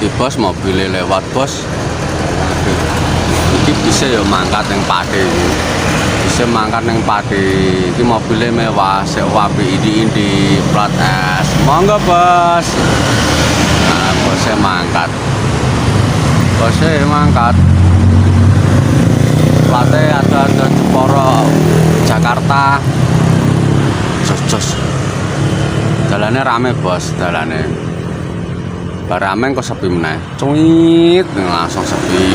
Iki bos mobilnya lewat bos. Iki bisa ya mangkat yang padi. Bisa mangkat yang padi. Iki mobilnya mewah, sewa indi plat S. Monggo bos. Nah, bosnya mangkat. Bosnya mangkat. Platnya ada Jeporo Jakarta. Jos. Jalannya rame bos, jalannya. Rame kok sepi meneh. Cuit langsung sepi.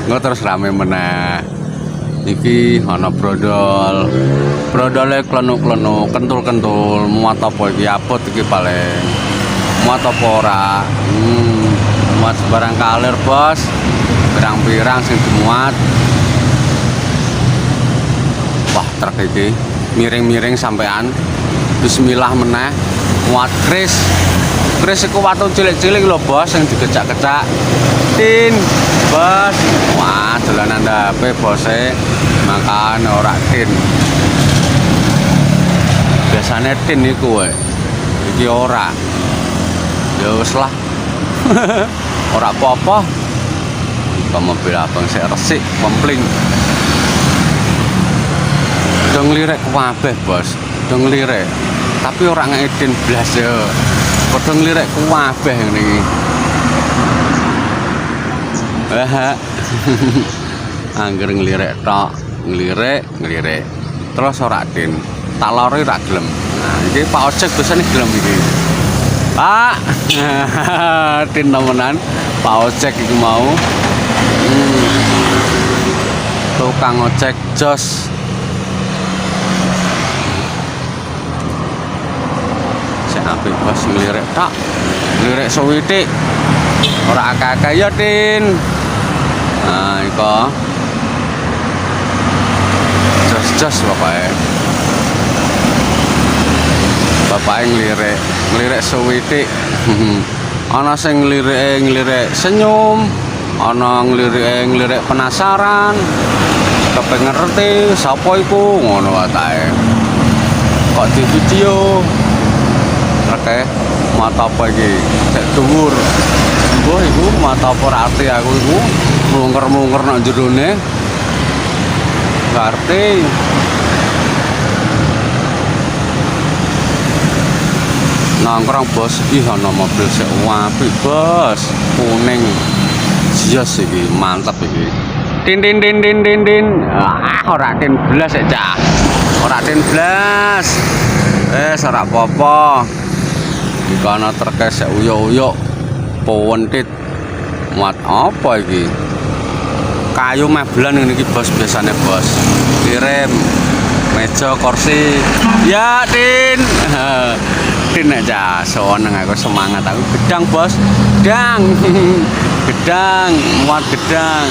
Nggak terus rame meneh. Iki ana brodol. Brodole klenuk-klenuk, kentul-kentul, muat apa iki apot iki paling. Muat apa ora? Muat barang kalir, bos. Pirang-pirang sing dimuat. Wah, truk iki miring-miring sampean. Bismillah meneh. Muat kris. Kris iku watu cilik-cilik lho, bos, yang digecak-gecak. Tin, bos. Wah, dolanan ndape bose. Makan ora tin. Biasanya tin iku wae. Iki ora. Ya wis lah. Ora apa-apa. Kok mobil abang sik resik, kompling. Dong lirik kabeh, bos. Dong lirik. Tapi ora ngedin blas ya. Padha nglirek kabeh ngene iki. Angger nglirek tok, nglirek. Terus ora din. Tak lori ra gelem. Nah, iki Pak Ojek biasane gelem iki. Pak. Tin nemenan Pak Ojek iki mau. Tukang ojek jos. Apik bos nglirek tok. Nglirek suwitik. Ora akeh-akeh ya, Tin. Nah, iko. Jos pokoke. Bapake nglirek suwitik. Ana sing nglirek senyum, ana nglirek penasaran. Kepengin ngerti sapa iku ngono wae. Kok di video oke, mata apa iki? Cek dhuwur. Mbah iku mata apa rati aku iku mungker-mungker nang jerone. Ngerti. Nongkrong bos, ih ana mobil sik apik, bos. Kuning. Jios iki, mantep iki. Tin. Ah, ora tin blas sik, Cah. Ora tin blas. Ora apa-apa. Iki ana treke sek uyuk-uyuk pontit muat apa iki kayu mebelan ngene iki bos biasane bos kirim meja kursi ya Tin. Tin aja seneng aku semangat aku gedang bos gedang muat gedang